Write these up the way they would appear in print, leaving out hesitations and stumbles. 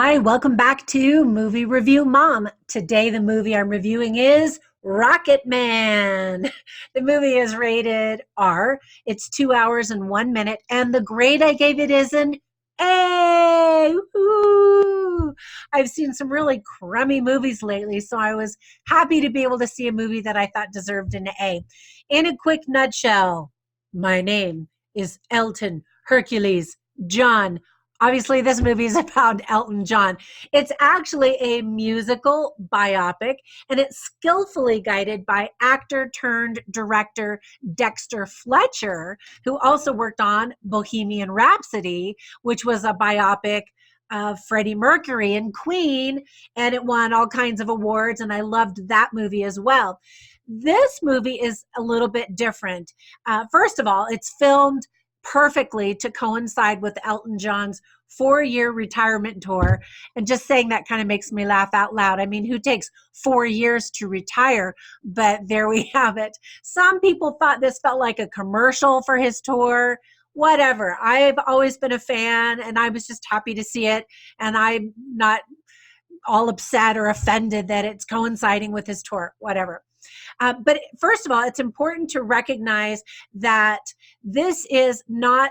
Hi, welcome back to Movie Review Mom. Today, the movie I'm reviewing is Rocketman. The movie is rated R. It's 2 hours and 1 minute, and the grade I gave it is an A. Woo! I've seen some really crummy movies lately, so I was happy to be able to see a movie that I thought deserved an A. In a quick nutshell, my name is Elton Hercules John. Obviously, this movie is about Elton John. It's actually a musical biopic, and it's skillfully guided by actor turned director Dexter Fletcher, who also worked on Bohemian Rhapsody, which was a biopic of Freddie Mercury and Queen, and it won all kinds of awards, and I loved that movie as well. This movie is a little bit different. First of all, it's filmed perfectly to coincide with Elton John's 4-year retirement tour. And just saying that kind of makes me laugh out loud. I mean, who takes 4 years to retire? But there we have it. Some people thought this felt like a commercial for his tour. Whatever. I've always been a fan, and I was just happy to see it. And I'm not all upset or offended that it's coinciding with his tour, whatever. But first of all, it's important to recognize that this is not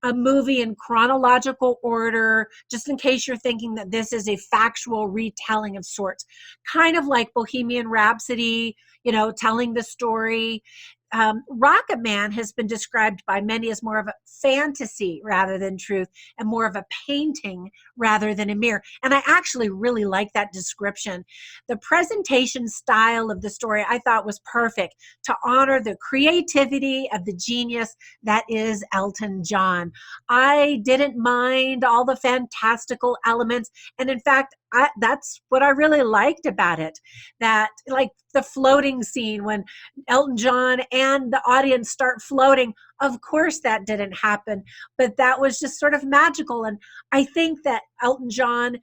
a movie in chronological order, just in case you're thinking that this is a factual retelling of sorts, kind of like Bohemian Rhapsody, telling the story. Rocketman has been described by many as more of a fantasy rather than truth, and more of a painting rather than a mirror. And I actually really like that description. The presentation style of the story I thought was perfect to honor the creativity of the genius that is Elton John. I didn't mind all the fantastical elements. And in fact, that's what I really liked about it. That, like the floating scene when Elton John and the audience start floating. Of course, that didn't happen, but that was just sort of magical. And I think that Elton John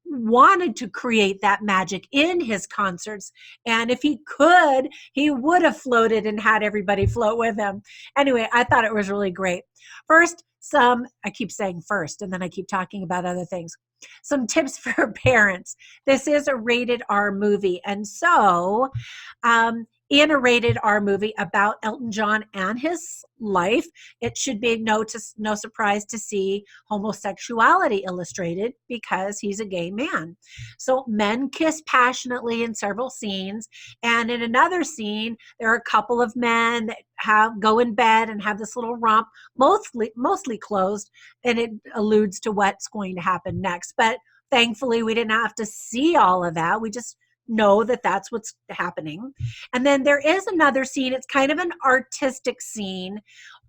wanted to create that magic in his concerts. And if he could, he would have floated and had everybody float with him. Anyway, I thought it was really great. First, I keep saying first, and then I keep talking about other things. Some tips for parents. This is a rated R movie. And so, in a rated R movie about Elton John and his life, it should be no surprise to see homosexuality illustrated because he's a gay man. So men kiss passionately in several scenes. And in another scene, there are a couple of men that go in bed and have this little romp, mostly closed, and it alludes to what's going to happen next. But thankfully, we didn't have to see all of that. We just know that that's what's happening. And then there is another scene. It's kind of an artistic scene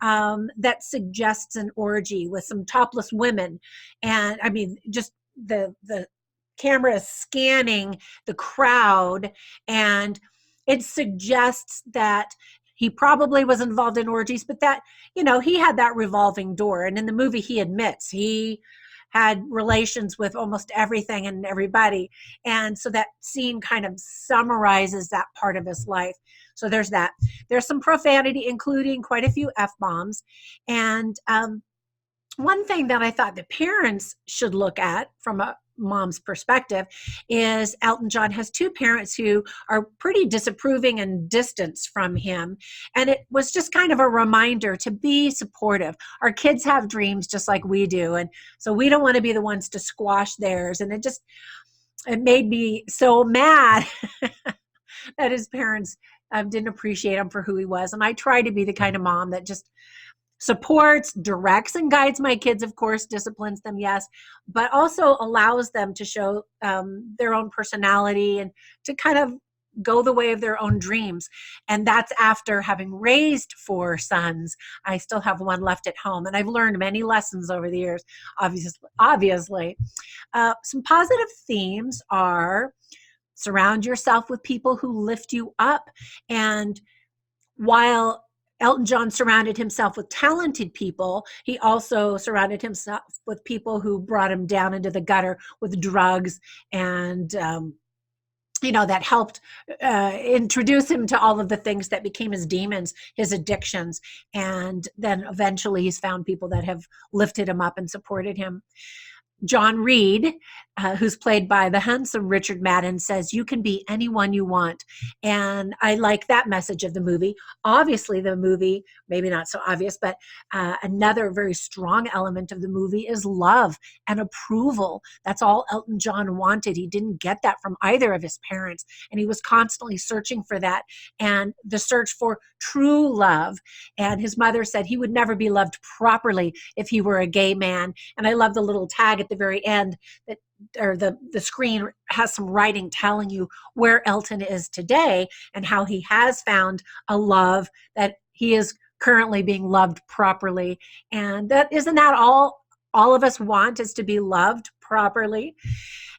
that suggests an orgy with some topless women. And I mean, just the camera is scanning the crowd, and it suggests that he probably was involved in orgies, but that, he had that revolving door. And in the movie, he admits he had relations with almost everything and everybody. And so that scene kind of summarizes that part of his life. So there's that. There's some profanity, including quite a few F-bombs. And one thing that I thought the parents should look at from a mom's perspective is Elton John has two parents who are pretty disapproving and distanced from him. And it was just kind of a reminder to be supportive. Our kids have dreams just like we do. And so we don't want to be the ones to squash theirs. And it made me so mad that his parents didn't appreciate him for who he was. And I try to be the kind of mom that just supports, directs, and guides my kids, of course, disciplines them, yes, but also allows them to show their own personality and to kind of go the way of their own dreams. And that's after having raised 4 sons. I still have one left at home, and I've learned many lessons over the years, obviously. Some positive themes are surround yourself with people who lift you up. And while Elton John surrounded himself with talented people, he also surrounded himself with people who brought him down into the gutter with drugs and, that helped introduce him to all of the things that became his demons, his addictions. And then eventually he's found people that have lifted him up and supported him. John Reed, who's played by the handsome Richard Madden, says, "You can be anyone you want." And I like that message of the movie. Obviously, the movie, maybe not so obvious, but another very strong element of the movie is love and approval. That's all Elton John wanted. He didn't get that from either of his parents, and he was constantly searching for that, and the search for true love. And his mother said he would never be loved properly if he were a gay man. And I love the little tag at the very end that, or the screen has some writing telling you where Elton is today and how he has found a love, that he is currently being loved properly. And that, isn't that all of us want, is to be loved properly.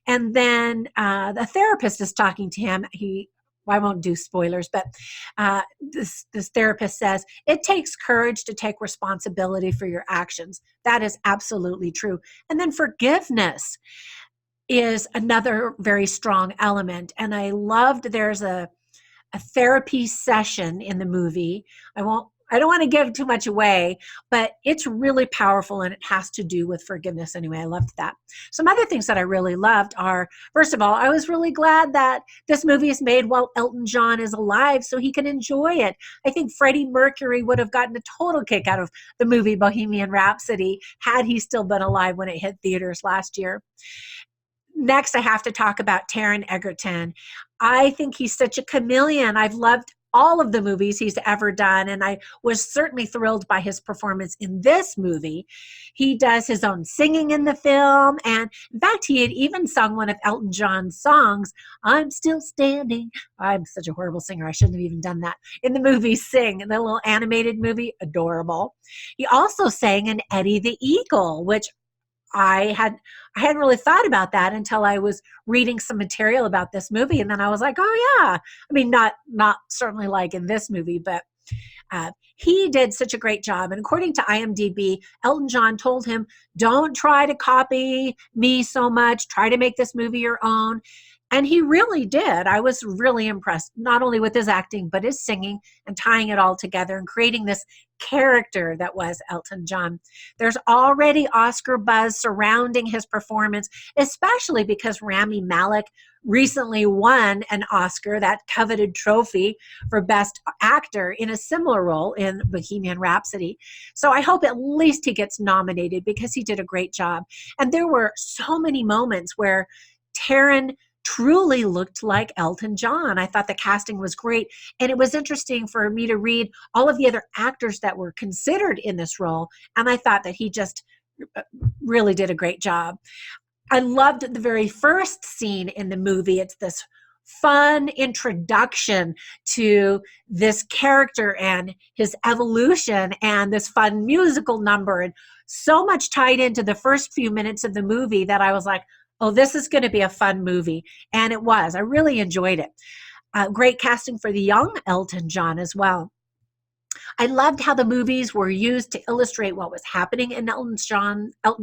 And then the therapist is talking to him. I won't do spoilers, but this therapist says, "It takes courage to take responsibility for your actions." That is absolutely true. And then forgiveness is another very strong element. And I loved, there's a therapy session in the movie. I don't want to give too much away, but it's really powerful, and it has to do with forgiveness anyway. I loved that. Some other things that I really loved are, first of all, I was really glad that this movie is made while Elton John is alive so he can enjoy it. I think Freddie Mercury would have gotten a total kick out of the movie Bohemian Rhapsody had he still been alive when it hit theaters last year. Next, I have to talk about Taron Egerton. I think he's such a chameleon. I've loved all of the movies he's ever done, and I was certainly thrilled by his performance in this movie. He does his own singing in the film, and in fact, he had even sung one of Elton John's songs, "I'm Still Standing." I'm such a horrible singer. I shouldn't have even done that. In the movie Sing, in the little animated movie, adorable. He also sang in Eddie the Eagle, which I hadn't really thought about that until I was reading some material about this movie. And then I was like, oh yeah. I mean, not certainly like in this movie, but he did such a great job. And according to IMDb, Elton John told him, "Don't try to copy me so much. Try to make this movie your own." And he really did. I was really impressed, not only with his acting, but his singing and tying it all together and creating this character that was Elton John. There's already Oscar buzz surrounding his performance, especially because Rami Malek recently won an Oscar, that coveted trophy for Best Actor, in a similar role in Bohemian Rhapsody. So I hope at least he gets nominated because he did a great job. And there were so many moments where Taron truly looked like Elton John. I thought the casting was great. And it was interesting for me to read all of the other actors that were considered in this role. And I thought that he just really did a great job. I loved the very first scene in the movie. It's this fun introduction to this character and his evolution, and this fun musical number, and so much tied into the first few minutes of the movie that I was like, oh, this is going to be a fun movie. And it was. I really enjoyed it. Great casting for the young Elton John as well. I loved how the movies were used to illustrate what was happening in Elton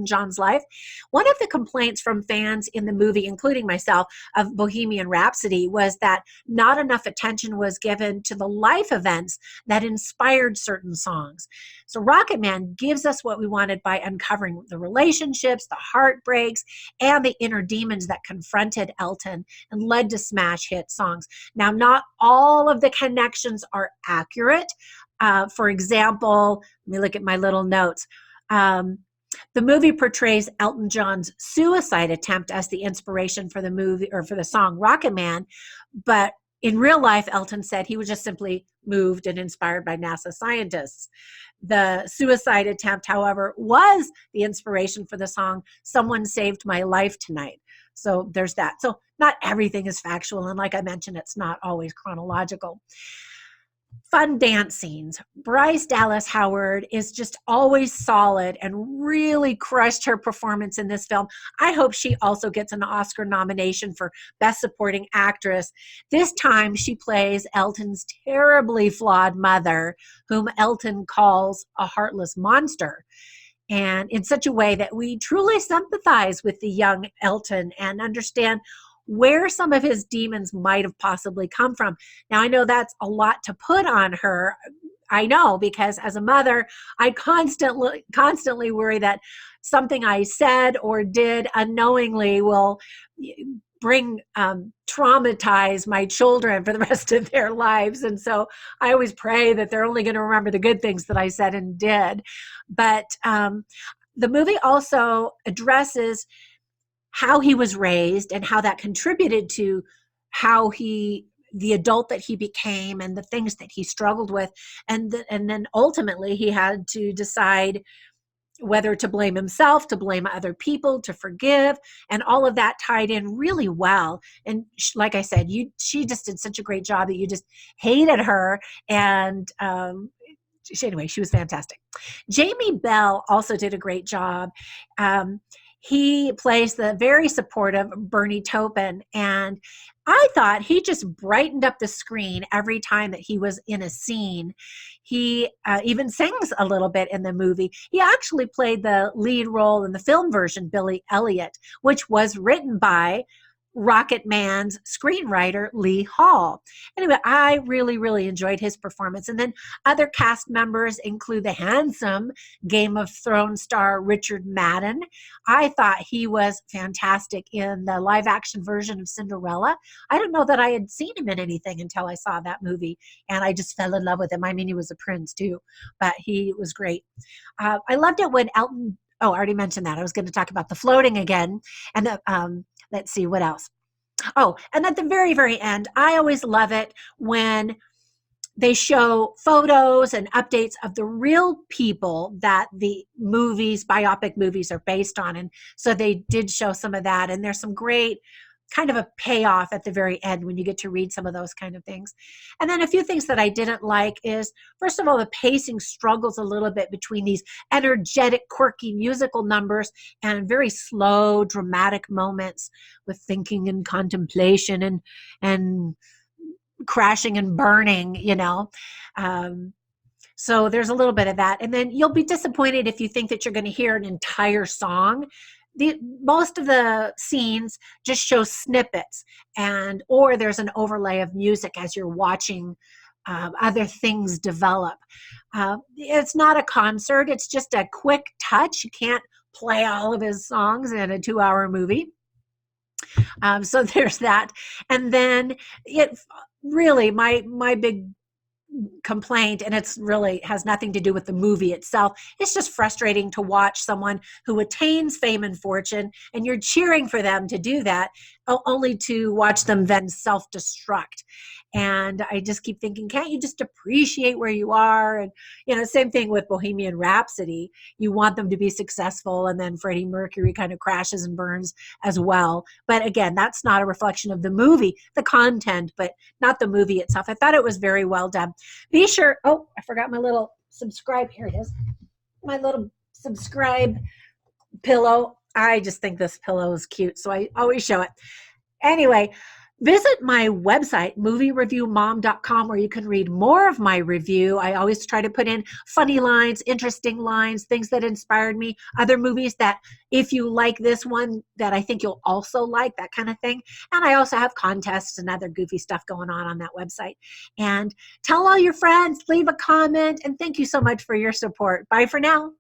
John's life. One of the complaints from fans in the movie, including myself, of Bohemian Rhapsody was that not enough attention was given to the life events that inspired certain songs. So Rocketman gives us what we wanted by uncovering the relationships, the heartbreaks, and the inner demons that confronted Elton and led to smash hit songs. Now, not all of the connections are accurate. For example, let me look at my little notes. The movie portrays Elton John's suicide attempt as the inspiration for the movie, or for the song Rocketman, but in real life, Elton said he was just simply moved and inspired by NASA scientists. The suicide attempt, however, was the inspiration for the song "Someone Saved My Life Tonight." So there's that. So not everything is factual, and like I mentioned, it's not always chronological. Fun dance scenes. Bryce Dallas Howard is just always solid and really crushed her performance in this film. I hope she also gets an Oscar nomination for Best Supporting Actress. This time she plays Elton's terribly flawed mother, whom Elton calls a heartless monster, and in such a way that we truly sympathize with the young Elton and understand where some of his demons might have possibly come from. Now, I know that's a lot to put on her. I know, because as a mother, I constantly worry that something I said or did unknowingly will traumatize my children for the rest of their lives. And so I always pray that they're only going to remember the good things that I said and did. But the movie also addresses how he was raised and how that contributed to how the adult that he became and the things that he struggled with. And then ultimately he had to decide whether to blame himself, to blame other people, to forgive, and all of that tied in really well. And like I said, she just did such a great job that you just hated her. And anyway, she was fantastic. Jamie Bell also did a great job. He plays the very supportive Bernie Taupin, and I thought he just brightened up the screen every time that he was in a scene. He even sings a little bit in the movie. He actually played the lead role in the film version, Billy Elliot, which was written by Rocketman's screenwriter, Lee Hall. Anyway, I really, really enjoyed his performance. And then other cast members include the handsome Game of Thrones star Richard Madden. I thought he was fantastic in the live action version of Cinderella. I didn't know that I had seen him in anything until I saw that movie, and I just fell in love with him. I mean, he was a prince too, but he was great. I loved it when Elton, I already mentioned that. I was going to talk about the floating again. And let's see what else. Oh, and at the very, very end, I always love it when they show photos and updates of the real people that the biopic movies are based on. And so they did show some of that. And there's some great kind of a payoff at the very end when you get to read some of those kind of things. And then a few things that I didn't like is, first of all, the pacing struggles a little bit between these energetic, quirky musical numbers and very slow, dramatic moments with thinking and contemplation and crashing and burning, so there's a little bit of that. And then you'll be disappointed if you think that you're going to hear an entire song. Most of the scenes just show snippets, or there's an overlay of music as you're watching other things develop. It's not a concert. It's just a quick touch. You can't play all of his songs in a 2-hour movie. So there's that. And then it really, my big complaint, and it's really has nothing to do with the movie itself. It's just frustrating to watch someone who attains fame and fortune, and you're cheering for them to do that, only to watch them then self-destruct. And I just keep thinking, can't you just appreciate where you are? And, same thing with Bohemian Rhapsody. You want them to be successful, and then Freddie Mercury kind of crashes and burns as well. But again, that's not a reflection of the movie, the content, but not the movie itself. I thought it was very well done. Be sure, I forgot my little subscribe. Here it is. My little subscribe pillow. I just think this pillow is cute, so I always show it. Anyway, visit my website, moviereviewmom.com, where you can read more of my review. I always try to put in funny lines, interesting lines, things that inspired me, other movies that if you like this one that I think you'll also like, that kind of thing. And I also have contests and other goofy stuff going on that website. And tell all your friends, leave a comment, and thank you so much for your support. Bye for now.